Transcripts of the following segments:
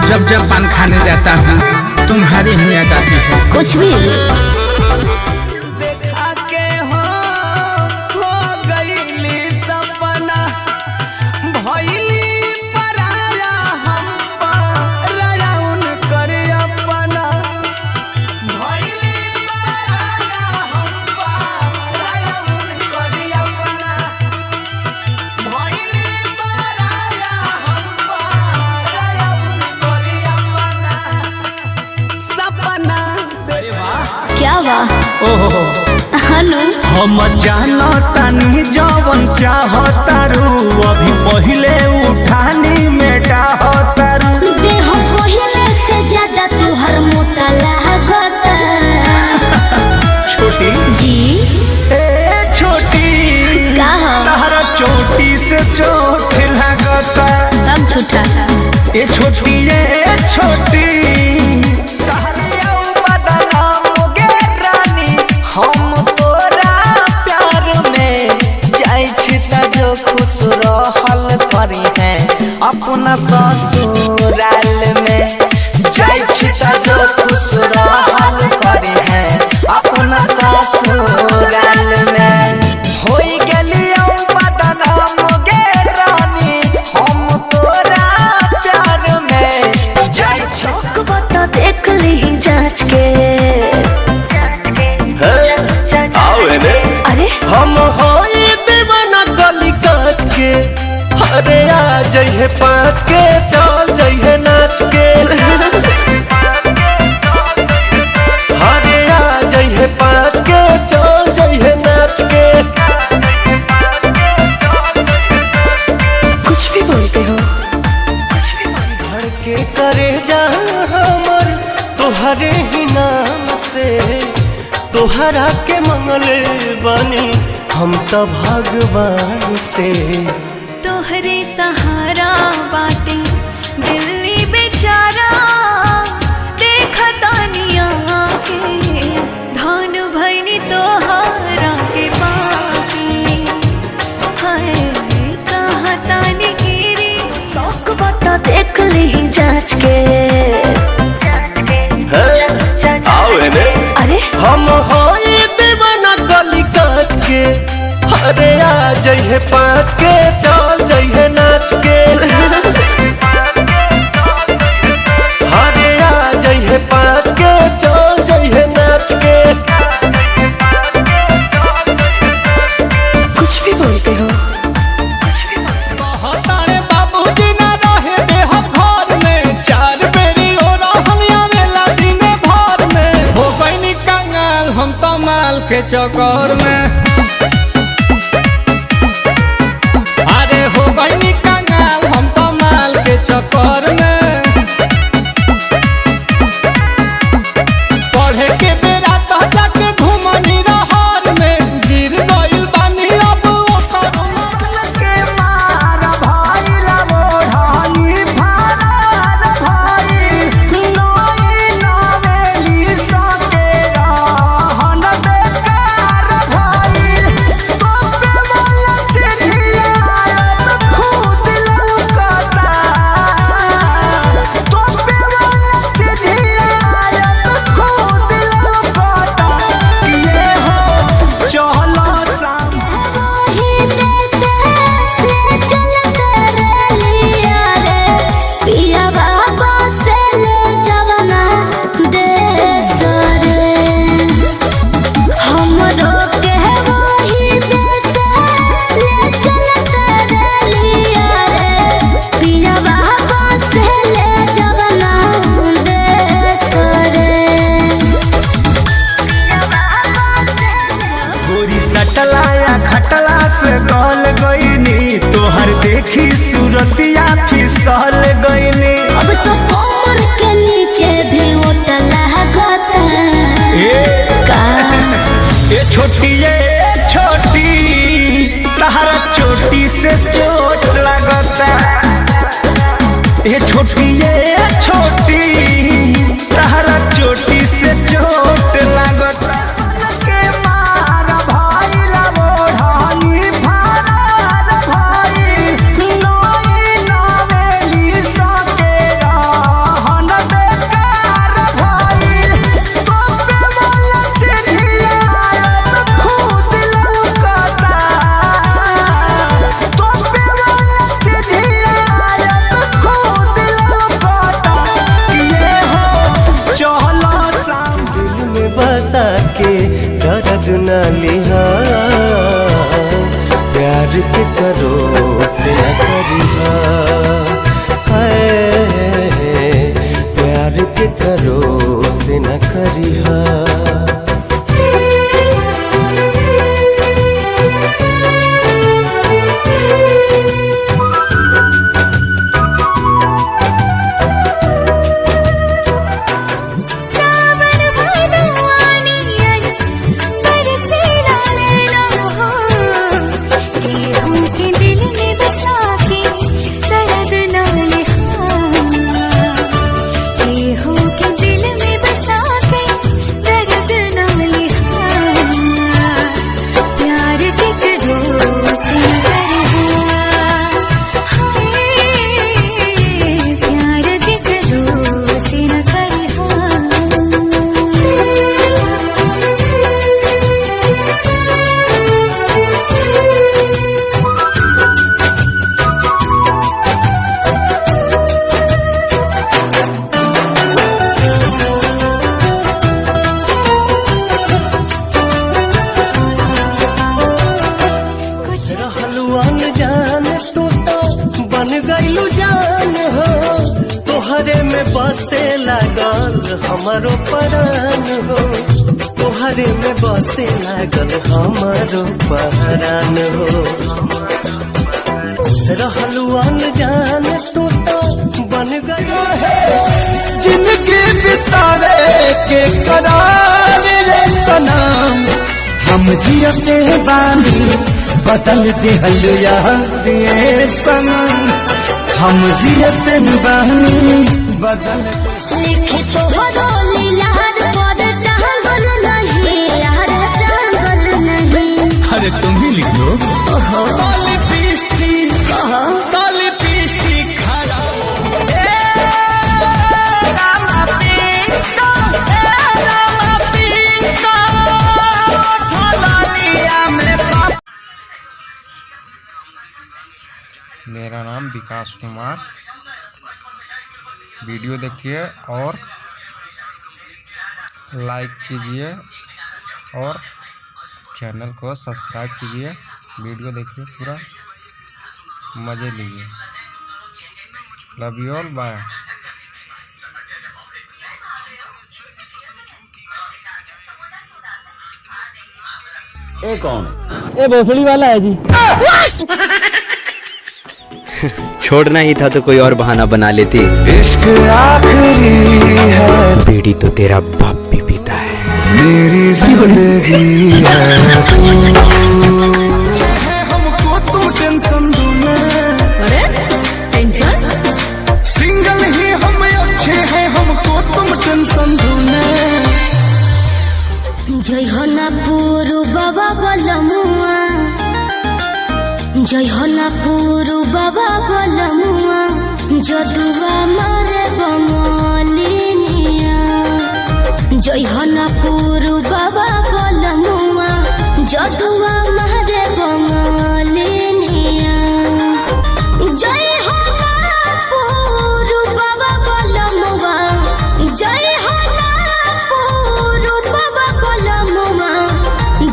जब जब पान खाने जाता हूँ तुम्हारी ही याद आती है। कुछ भी देखा के हो गईली सपना भइली पराया हम पराया उनकर अपना भइली पराया हम पराया उनकर अपना भइली पराया हम पराया उनकर अपना सपना। अरे वाह क्या वाह ओहो हनु हम जानतानी जवन चाहतारू अभी पहिले उठानी में डाहतारू देह पहिले से ज्यादा तुहर मोटा लागता छोटी जी ए छोटी का हो तहरा चोटी से चोट लगता तब झूठा ए छोटी ए छोटी कहलिया बदनाम गे रानी हम तोरा प्यार में जाय छी त जो खुश रहल करी है अपना ससुराल में जाय छी त जो खुश रहल करी है अपना ससुराल में होई गेलियो बदनाम गे रानी हम तोरा प्यार में जाय छी बता देख ली जांच के अरे हम होई दीवाना गली काच के अरे आ जइहे पाँच के चल जइहे नाच के अरे आ जइहे पाँच के चल जइहे नाच के कुछ भी बोलते हो भर के करे जा हमर तोहरे ही नाम से तोहरा के मंगले बनी हम तो भगवान से तोहरे सहारा बाटे दिल्ली बेचारा देखा तानिया के धान भैनी तोहरा के बाकी हाय कहाँ तानी गिरी शौक बता देख ली जांच के अरे हम होई दीवाना गली काच के अरे आ जइहे पाँच के चल जइहे नाच के अरे आ जइहे पाँच के चल जइहे नाच के कुछ भी बोलते हो तारे बाबूजी ना रहे बेहद घर में चार बेरी हो रहलिया मेला दिन भर में हो गईनी कंगाल हम तो माल के चक्कर में अरे हो गईनी कंगाल हम तो माल के चक्कर में पढ़े के बेरा तो जाके घुमनी रहर में गिर गइल बानी अब ओकर के मार भाईला मोढ़ानी भार भाई नोई नवेली सके रहन बेकार भाई डटला या खटला से गल गईनी तोहर देखी सूरतिया फिसल गईनी। अब तो कमर के नीचे भी उठला गता ये छोटी तहरा चोटी से चोट लगता। ये छोटी तहरा चोटी से चोट लगता। के मार भाईल मोढ़ानी भार भाईल नई नवेली सके रहन बेकार भाईल। तोपे वाला चिढ़िया खुद लौकता। तोपे वाला चिढ़िया खुद लौकता। ये हो चहला शाम दिल में बसा के दर्द न लिहा। प्यार के करो से न करिहा। प्यार के करो से न करिहा। सावन भदवानियन बरसेला नैना हो के हमके दिल में बसा के दर्द न लिहा। के हो के दिल में बसा के दर्द न लिहा। प्यार के करो से न करिहा। हाय प्यार के करो से न करिहा। रहलू अनजान तू तो बन गईलू जान हो। तोहरे में बसे लागल हमारो परान हो। तोहरे में बसे लागल हमारो परान हो। रहलू अनजान तू तो बन गईलू जिंदगी बितावे के करार रे सनम। हम जियते बानी बदल दिहल यार ये सनम। हम जियते बानी बदल लिखे तो बदली लाड पर टांगल नहीं यार टांगल नहीं। अरे तुम ही लिख लो। ओहो काली पिस्ती खड़ा मेरा नाम विकास कुमार। वीडियो देखिए और लाइक कीजिए और चैनल को सब्सक्राइब कीजिए। वीडियो देखिए पूरा मज़े लीजिए। Love you all, bye. ये कौन है? ये भोसड़ी वाला है जी। छोड़ना ही था तो कोई और बहाना बना लेती। इश्क आखिरी है बीड़ी तो तेरा बाप भी पीता है। मेरी जिंदगी है हमको तू टेंशन दूना। अरे टेंशन सिंगल ही हम अच्छे हैं हमको तुम टेंशन दूना। जय हो ना पुरु बाबा बलमुआ। जय हो ना पुरु बाबा बलमुआ। जदुआ मारे बंगलिनिया। जय हो ना पुरु बाबा बलमुआ। जदुआ मारे बंगलिनिया। जय हो ना पुरु बाबा बलमुआ। जय हो ना पुरु बाबा बलमुआ।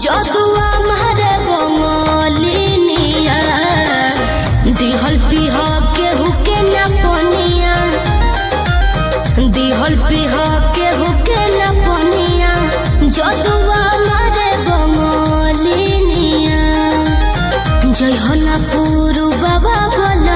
जदुआ मारे बंगलिनिया। दिहल पिह केहू के न पनिया। दिहल पिह केहू के न पनिया। जदुआ मारे बंगलिनिया। जय हो ना पूरु बाबा बोल